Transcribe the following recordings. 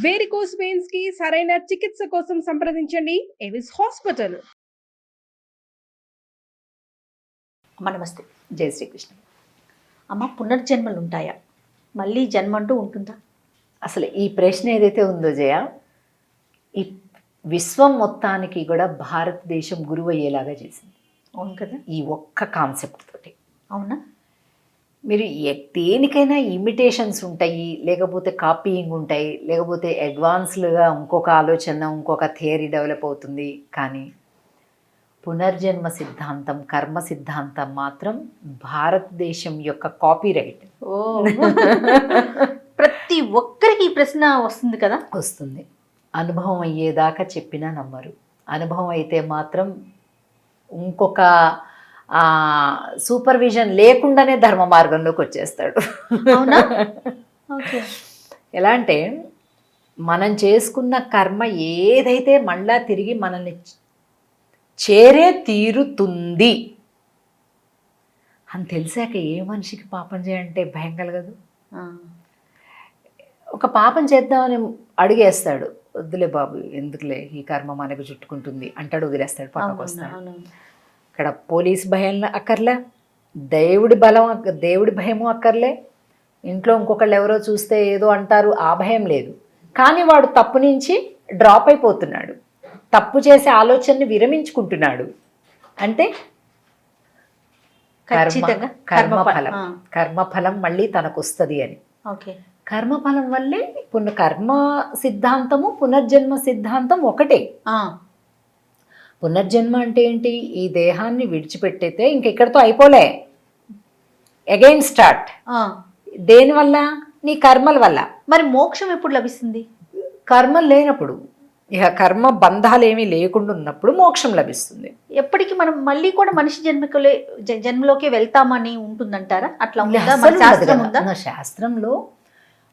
Varicose veins కి సరైన చికిత్స కోసం సంప్రదించండి ఎవిస్ హాస్పిటల్. అమ్మ నమస్తే, జై శ్రీకృష్ణ. అమ్మ, పునర్జన్మలు ఉంటాయా? మళ్ళీ జన్మ అంటూ ఉంటుందా? అసలు ఈ ప్రశ్న ఏదైతే ఉందో జయ, ఈ విశ్వం మొత్తానికి కూడా భారతదేశం గురువు అయ్యేలాగా చేసింది. అవును కదా, ఈ ఒక్క కాన్సెప్ట్ తోటి. అవునా? మీరు దేనికైనా ఇమిటేషన్స్ ఉంటాయి, లేకపోతే కాపీయింగ్ ఉంటాయి, లేకపోతే అడ్వాన్స్డ్గా ఇంకొక ఆలోచన, ఇంకొక థియరీ డెవలప్ అవుతుంది. కానీ పునర్జన్మ సిద్ధాంతం, కర్మ సిద్ధాంతం మాత్రం భారతదేశం యొక్క కాపీరైట్. ఓ ప్రతి ఒక్కరికి ఈ ప్రశ్న వస్తుంది కదా? వస్తుంది. అనుభవం అయ్యేదాకా చెప్పినా నమ్మరు. అనుభవం అయితే మాత్రం ఇంకొక సూపర్విజన్ లేకుండానే ధర్మ మార్గంలోకి వచ్చేస్తాడు. అవునా? ఓకే. ఎలా అంటే, మనం చేసుకున్న కర్మ ఏదైతే మళ్ళా తిరిగి మనల్ని చేరే తీరుతుంది అని తెలిసాక ఏ మనిషికి పాపం చేయంటే భయం కలగదు. ఒక పాపం చేద్దామని అడిగేస్తాడు, వద్దులే బాబు, ఎందుకులే, ఈ కర్మ మనకు చుట్టుకుంటుంది అంటాడు, వదిలేస్తాడు, పక్కకు వస్తాడు. ఇక్కడ పోలీస్ భయం అక్కర్లే, దేవుడి భయము అక్కర్లే, ఇంట్లో ఇంకొకళ్ళు ఎవరో చూస్తే ఏదో అంటారు, ఆ భయం లేదు. కానీ వాడు తప్పు నుంచి డ్రాప్ అయిపోతున్నాడు, తప్పు చేసే ఆలోచనని విరమించుకుంటున్నాడు. అంటే కర్మఫలం, కర్మఫలం మళ్ళీ తనకు వస్తుంది అని. ఓకే. కర్మఫలం వల్లే కర్మ సిద్ధాంతము, పునర్జన్మ సిద్ధాంతం ఒకటే. పునర్జన్మ అంటే ఏంటి? ఈ దేహాన్ని విడిచిపెట్టేతే ఇంకెక్కడితో అయిపోలే, అగైన్ స్టార్ట్. దేనివల్ల? నీ కర్మల వల్ల. మరి మోక్షం ఎప్పుడు లభిస్తుంది? కర్మలు లేనప్పుడు, ఇక కర్మ బంధాలు ఏమీ లేకుండా ఉన్నప్పుడు మోక్షం లభిస్తుంది. ఎప్పటికీ మనం మళ్ళీ కూడా మనిషి జన్మలోకి వెళ్తామని ఉంటుందంటారా? అట్లా శాస్త్రంలో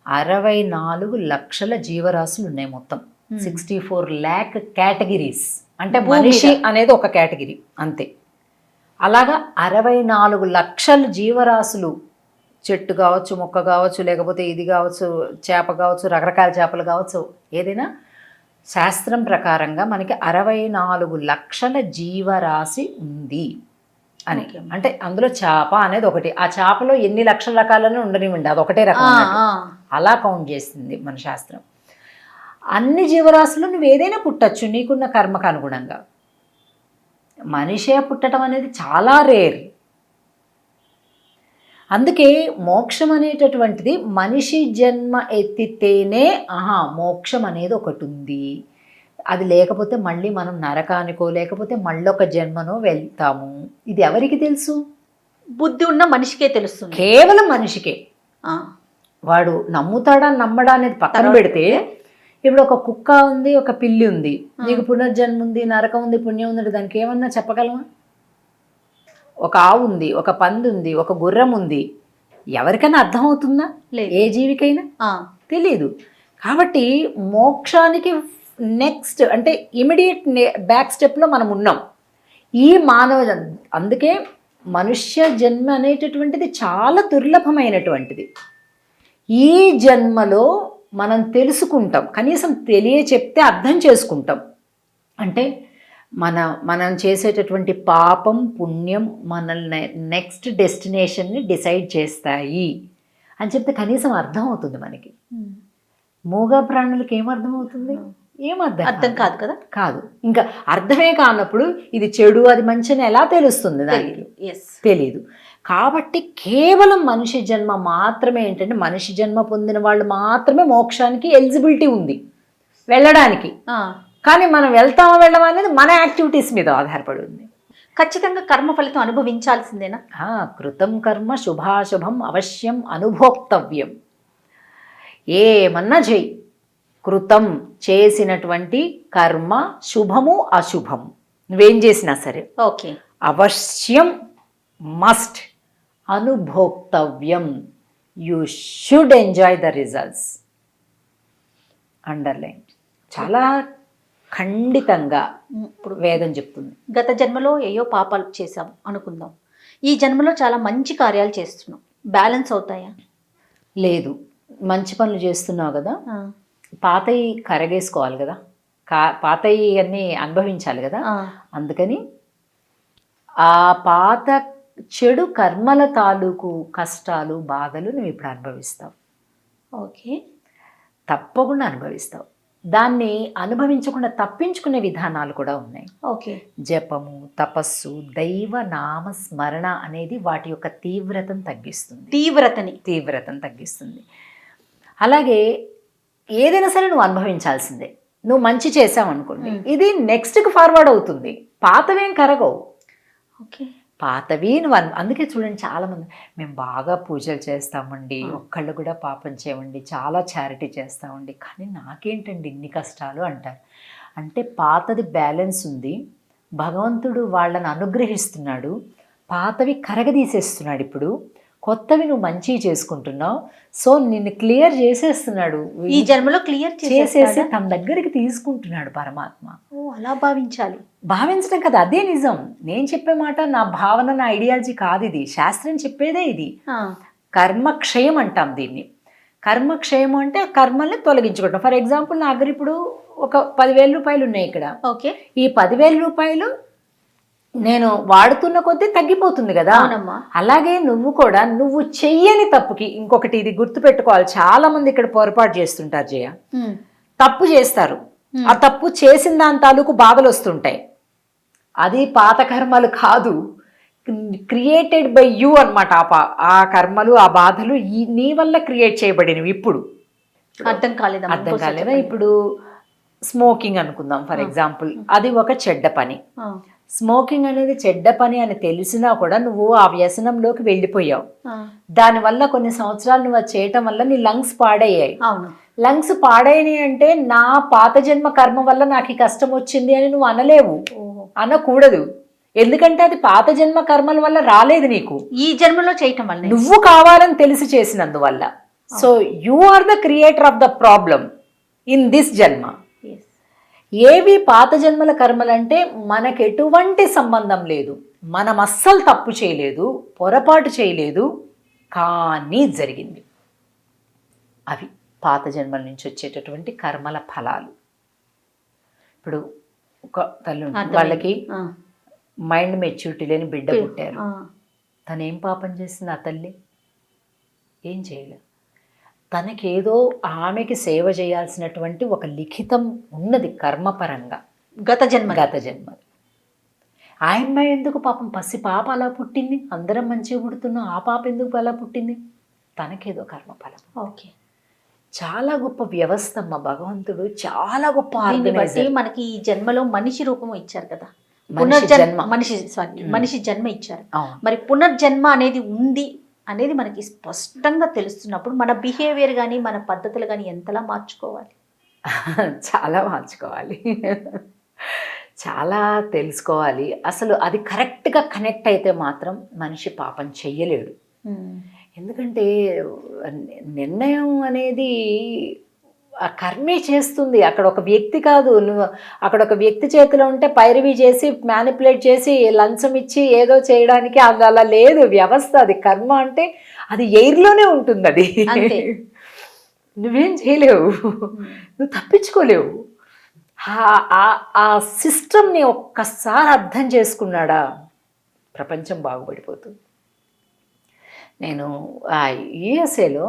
64 లక్షల జీవరాశులు ఉన్నాయి మొత్తం. 64 lakh కేటగిరీస్. అంటే మనిషి అనేది ఒక కేటగిరీ అంతే. అలాగా 64 లక్షల జీవరాశులు, చెట్టు కావచ్చు, మొక్క కావచ్చు, లేకపోతే ఇది కావచ్చు, చేప కావచ్చు, రకరకాల చేపలు కావచ్చు, ఏదైనా శాస్త్రం ప్రకారంగా మనకి 64 లక్షల జీవరాశి ఉంది అని. అంటే అందులో చేప అనేది ఒకటి. ఆ చేపలో ఎన్ని లక్షల రకాలను ఉండనివ్వండి, అది ఒకటే రకం, అలా కౌంట్ చేస్తుంది మన శాస్త్రం. అన్ని జీవరాశులు నువ్వు ఏదైనా పుట్టచ్చు నీకున్న కర్మకు అనుగుణంగా. మనిషే పుట్టడం అనేది చాలా రేర్. అందుకే మోక్షం అనేటటువంటిది మనిషి జన్మ ఎత్తితేనే మోక్షం అనేది ఒకటి ఉంది. అది లేకపోతే మళ్ళీ మనం నరకానికో లేకపోతే మళ్ళొక జన్మనో వెళ్తాము. ఇది ఎవరికి తెలుసు? బుద్ధి ఉన్న మనిషికే తెలుస్తుంది, కేవలం మనిషికే. వాడు నమ్ముతాడా నమ్మడా అనేది పక్కన పెడితే, ఇప్పుడు ఒక కుక్క ఉంది, ఒక పిల్లి ఉంది, నీకు పునర్జన్మ ఉంది, నరకం ఉంది, పుణ్యం ఉంది, దానికి ఏమన్నా చెప్పగలమా? ఒక ఆవు ఉంది, ఒక పంది ఉంది, ఒక గుర్రం ఉంది, ఎవరికైనా అర్థమవుతుందా? ఏ జీవికైనా తెలియదు. కాబట్టి మోక్షానికి నెక్స్ట్ అంటే ఇమిడియట్ బ్యాక్ స్టెప్లో మనం ఉన్నాం ఈ మానవ. అందుకే మనుష్య జన్మ అనేటటువంటిది చాలా దుర్లభమైనటువంటిది. ఈ జన్మలో మనం తెలుసుకుంటాం, కనీసం చెప్తే అర్థం చేసుకుంటాం. అంటే మనం చేసేటటువంటి పాపం పుణ్యం మనల్ని నెక్స్ట్ డెస్టినేషన్ని డిసైడ్ చేస్తాయి అని చెప్తే కనీసం అర్థం అవుతుంది మనకి. మూగ ప్రాణులకి ఏమర్థమవుతుంది? అర్థం కాదు కదా. కాదు, ఇంకా అర్థమే కానప్పుడు ఇది చెడు అది మంచి అని ఎలా తెలుస్తుంది? దానికి తెలీదు. కాబట్టి కేవలం మనిషి జన్మ మాత్రమే, ఏంటంటే మనిషి జన్మ పొందిన వాళ్ళు మాత్రమే మోక్షానికి ఎలిజిబిలిటీ ఉంది వెళ్ళడానికి. కానీ మనం వెళ్తామా వెళ్ళమా అనేది మన యాక్టివిటీస్ మీద ఆధారపడి ఉంది. ఖచ్చితంగా కర్మ ఫలితం అనుభవించాల్సిందేనా? కృతం కర్మ శుభాశుభం అవశ్యం అనుభోక్తవ్యం. ఏమన్నా చెయ్యి, కృతం చేసినటువంటి కర్మ శుభము అశుభం నువ్వేం చేసినా సరే, ఓకే, అవశ్యం మస్ట్ అనుభోక్తవ్యం. You should enjoy the results. Underline. చాలా ఖండితంగా ఇప్పుడు వేదం చెప్తుంది. గత జన్మలో ఏయో పాపాలు చేసాం అనుకుందాం, ఈ జన్మలో చాలా మంచి కార్యాలు చేస్తున్నాం, బ్యాలెన్స్ అవుతాయా? లేదు. మంచి పనులు చేస్తున్నావు కదా, పాతయి కరగేసుకోవాలి కదా, పాతయి అన్నీ అనుభవించాలి కదా. అందుకని ఆ పాత చెడు కర్మల తాలూకు కష్టాలు బాధలు నువ్వు ఇప్పుడు అనుభవిస్తావు. ఓకే, తప్పకుండా అనుభవిస్తావు. దాన్ని అనుభవించకుండా తప్పించుకునే విధానాలు కూడా ఉన్నాయి. ఓకే, జపము, తపస్సు, దైవ నామ స్మరణ అనేది వాటి యొక్క తీవ్రతను తగ్గిస్తుంది. అలాగే ఏదైనా సరే నువ్వు అనుభవించాల్సిందే. నువ్వు మంచి చేసావు అనుకోండి, ఇది నెక్స్ట్కి ఫార్వర్డ్ అవుతుంది. పాతవేం కరగవు. ఓకే, పాతవి నువ్వు అందుకే చూడండి, చాలామంది మేము బాగా పూజలు చేస్తామండి, ఒక్కళ్ళు కూడా పాపం చేయమండి, చాలా చారిటీ చేస్తామండి, కానీ నాకేంటండి ఇన్ని కష్టాలు అంటారు. అంటే పాతది బ్యాలెన్స్ ఉంది, భగవంతుడు వాళ్ళని అనుగ్రహిస్తున్నాడు, పాతవి కరగదీసేస్తున్నాడు. ఇప్పుడు కొత్తవి నువ్వు మంచి చేసుకుంటున్నావు, సో నిన్ను క్లియర్ చేసేస్తున్నాడు. ఈ జన్మలో క్లియర్ చేసేసి తన దగ్గరికి తీసుకుంటున్నాడు పరమాత్మ. అలా భావించడం కదా, అదే నిజం. నేను చెప్పే మాట నా భావన, నా ఐడియాలజీ కాదు, ఇది శాస్త్రం చెప్పేదే. ఇది కర్మక్షయం అంటాం దీన్ని. కర్మక్షయం అంటే ఆ కర్మల్ని తొలగించుకోవటం. ఫర్ ఎగ్జాంపుల్ నా దగ్గర ఇప్పుడు ఒక 10,000 రూపాయలు ఉన్నాయి ఇక్కడ. ఓకే, ఈ 10,000 రూపాయలు నేను వాడుతున్న కొద్దీ తగ్గిపోతుంది కదా. అలాగే నువ్వు కూడా నువ్వు చెయ్యని తప్పుకి, ఇంకొకటి ఇది గుర్తుపెట్టుకోవాలి, చాలా మంది ఇక్కడ పొరపాటు చేస్తుంటారు జయ. తప్పు చేస్తారు, ఆ తప్పు చేసిన దాని తాలూకు బాధలు వస్తుంటాయి. అది పాత కర్మలు కాదు, క్రియేటెడ్ బై యూ అనమాట. ఆ కర్మలు, ఆ బాధలు నీ వల్ల క్రియేట్ చేయబడినవి. ఇప్పుడు అర్థం కాలేదా? ఇప్పుడు స్మోకింగ్ అనుకుందాం ఫర్ ఎగ్జాంపుల్, అది ఒక చెడ్డ పని. స్మోకింగ్ అనేది చెడ్డ పని అని తెలిసినా కూడా నువ్వు ఆ వ్యసనంలోకి వెళ్ళిపోయావు. దానివల్ల కొన్ని సంవత్సరాలు నువ్వు అది చేయటం వల్ల నీ లంగ్స్ పాడయ్యాయి. లంగ్స్ పాడైనాయి అంటే నా పాత జన్మ కర్మ వల్ల నాకు ఈ కష్టం వచ్చింది అని నువ్వు అనలేవు, అనకూడదు. ఎందుకంటే అది పాత జన్మ కర్మల వల్ల రాలేదు, నీకు ఈ జన్మలో చేయటం వల్ల, నువ్వు కావాలని తెలిసి చేసినందువల్ల. So you are the creator of the problem in this జన్మ. ఏవి పాత జన్మల కర్మలంటే మనకు ఎటువంటి సంబంధం లేదు, మనం అస్సలు తప్పు చేయలేదు, పొరపాటు చేయలేదు, కానీ జరిగింది. అవి పాత జన్మల నుంచి వచ్చేటటువంటి కర్మల ఫలాలు. ఇప్పుడు ఒక తల్లి వాళ్ళకి మైండ్ మెచ్యూరిటీ లేని బిడ్డ పుట్టారు. తను ఏం పాపం చేసింది? ఆ తల్లి ఏం చేయలేదు. తనకేదో ఆమెకి సేవ చేయాల్సినటువంటి ఒక లిఖితం ఉన్నది కర్మపరంగా, గత జన్మ. ఆయమ్మ ఎందుకు పాపం పసి పాప అలా పుట్టింది, అందరం మంచిగా పుడుతున్నాం, ఆ పాప ఎందుకు అలా పుట్టింది? తనకేదో కర్మఫలం. ఓకే, చాలా గొప్ప వ్యవస్థ అమ్మ భగవంతుడు, చాలా గొప్ప. మనకి ఈ జన్మలో మనిషి రూపం ఇచ్చారు కదా, మనిషి జన్మ ఇచ్చారు. మరి పునర్జన్మ అనేది ఉంది అనేది మనకి స్పష్టంగా తెలుస్తున్నప్పుడు మన బిహేవియర్ కానీ మన పద్ధతులు కానీ ఎంతలా మార్చుకోవాలి? చాలా మార్చుకోవాలి, చాలా తెలుసుకోవాలి. అసలు అది కరెక్ట్గా కనెక్ట్ అయితే మాత్రం మనిషి పాపం చెయ్యలేడు. ఎందుకంటే నిర్ణయం అనేది ఆ కర్మే చేస్తుంది. అక్కడ ఒక వ్యక్తి కాదు, నువ్వు అక్కడ ఒక వ్యక్తి చేతిలో ఉంటే పైరవి చేసి మ్యానిపులేట్ చేసి లంచం ఇచ్చి ఏదో చేయడానికి అది అలా లేదు వ్యవస్థ. అది కర్మ అంటే అది ఎయిర్లోనే ఉంటుంది, అది నువ్వేం చేయలేవు, నువ్వు తప్పించుకోలేవు. ఆ సిస్టమ్ని ఒక్కసారి అర్థం చేసుకున్నాడా ప్రపంచం బాగుపడిపోతుంది. నేను యుఎస్ఏలో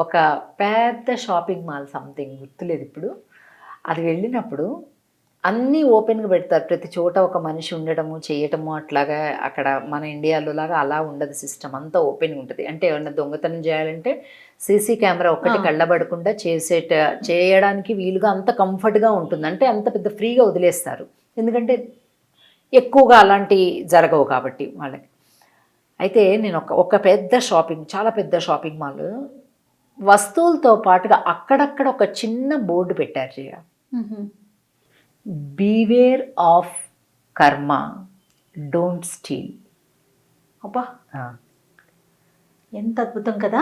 ఒక పెద్ద షాపింగ్ మాల్, సంథింగ్ గుర్తులేదు ఇప్పుడు, అది వెళ్ళినప్పుడు అన్నీ ఓపెన్గా పెడతారు. ప్రతి చోట ఒక మనిషి ఉండటము చేయటము అట్లాగా. అక్కడ మన ఇండియాలో లాగా అలా ఉండదు, సిస్టమ్ అంతా ఓపెన్గా ఉంటుంది. అంటే ఏమన్నా దొంగతనం చేయాలంటే సీసీ కెమెరా ఒక్కటి కళ్ళబడకుండా చేయడానికి వీలుగా అంత కంఫర్ట్గా ఉంటుంది. అంటే అంత పెద్ద ఫ్రీగా వదిలేస్తారు, ఎందుకంటే ఎక్కువగా అలాంటి జరగవు కాబట్టి వాళ్ళకి. అయితే నేను ఒక పెద్ద షాపింగ్, చాలా పెద్ద షాపింగ్ మాల్, వస్తువులతో పాటుగా అక్కడక్కడ ఒక చిన్న బోర్డు పెట్టారు జయ, బీవేర్ ఆఫ్ కర్మ, డోంట్ స్టీల్. అబ్బా, ఎంత అద్భుతం కదా.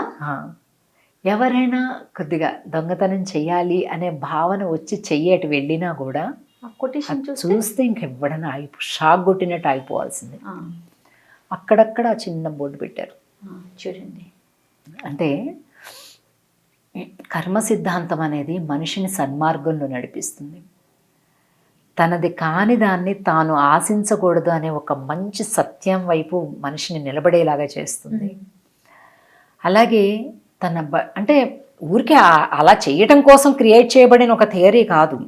ఎవరైనా కొద్దిగా దొంగతనం చెయ్యాలి అనే భావన వచ్చి చెయ్యేటి వెళ్ళినా కూడా చూస్తే ఇంకెవ్వడన్నా షాక్ కొట్టినట్టు ఆగిపోవాల్సిందే. అక్కడక్కడ చిన్న బోర్డు పెట్టారు చూడండి. అంటే కర్మ సిద్ధాంతం అనేది మనిషిని సన్మార్గంలో నడిపిస్తుంది. తనది కాని దాన్ని తాను ఆశించకూడదు అనే ఒక మంచి సత్యం వైపు మనిషిని నిలబడేలాగా చేస్తుంది. అలాగే అంటే ఊరికే అలా చేయటం కోసం క్రియేట్ చేయబడిన ఒక థియరీ కాదు,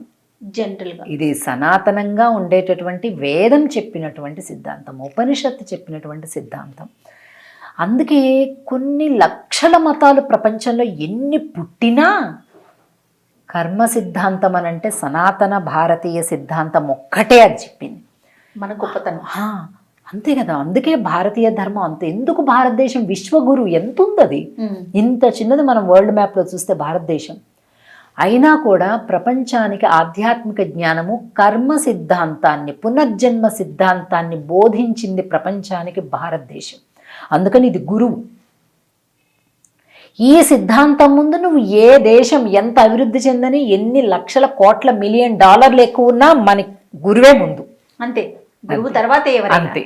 జనరల్గా ఇది సనాతనంగా ఉండేటటువంటి వేదం చెప్పినటువంటి సిద్ధాంతం, ఉపనిషత్తు చెప్పినటువంటి సిద్ధాంతం. అందుకే కొన్ని లక్షల మతాలు ప్రపంచంలో ఎన్ని పుట్టినా కర్మ సిద్ధాంతం అని అంటే సనాతన భారతీయ సిద్ధాంతం ఒక్కటే అది చెప్పింది. మన గొప్పతనం. అంతే కదా, అందుకే భారతీయ ధర్మం అంతే. ఎందుకు భారతదేశం విశ్వగురు ఎంత ఉంది, అది ఇంత చిన్నది. మనం వరల్డ్ మ్యాప్లో చూస్తే భారతదేశం అయినా కూడా ప్రపంచానికి ఆధ్యాత్మిక జ్ఞానము కర్మ సిద్ధాంతాన్ని, పునర్జన్మ సిద్ధాంతాన్ని బోధించింది ప్రపంచానికి భారతదేశం. అందుకని ఇది గురువు. ఈ సిద్ధాంతం ముందు నువ్వు ఏ దేశం ఎంత అభివృద్ధి చెందని, ఎన్ని లక్షల కోట్ల $1 మిలియన్ ఎక్కువ ఉన్నా మన గురువే ముందు. అంతే, గురువు తర్వాత అంతే.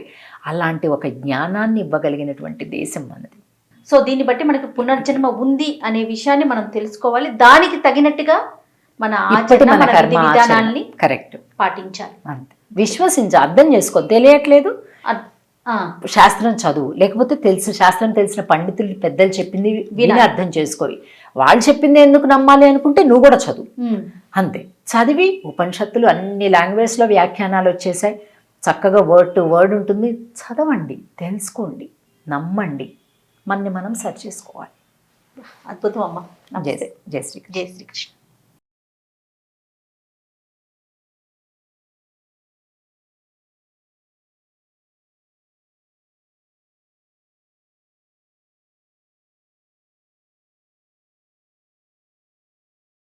అలాంటి ఒక జ్ఞానాన్ని ఇవ్వగలిగినటువంటి దేశం మనది. సో దీన్ని బట్టి మనకి పునర్జన్మ ఉంది అనే విషయాన్ని మనం తెలుసుకోవాలి. దానికి తగినట్టుగా మన ఆచరణ, మన విధి విధానాల్ని కరెక్ట్ పాటించాలి. అంతే. విశ్వసించు, అర్థం చేసుకో. తెలియట్లేదు శాస్త్రం చదువు, లేకపోతే శాస్త్రం తెలిసిన పండితులు పెద్దలు చెప్పింది విని అర్థం చేసుకోవి. వాళ్ళు చెప్పింది ఎందుకు నమ్మాలి అనుకుంటే నువ్వు కూడా చదువు. అంతే. చదివి ఉపనిషత్తులు అన్ని లాంగ్వేజ్లో వ్యాఖ్యానాలు వచ్చేసాయి. చక్కగా వర్డ్ టు వర్డ్ ఉంటుంది. చదవండి, తెలుసుకోండి, నమ్మండి, మనని మనం సర్చ్ చేసుకోవాలి. అద్భుతం అమ్మ. జై శ్రీకృష్ణ. జై శ్రీకృష్ణ.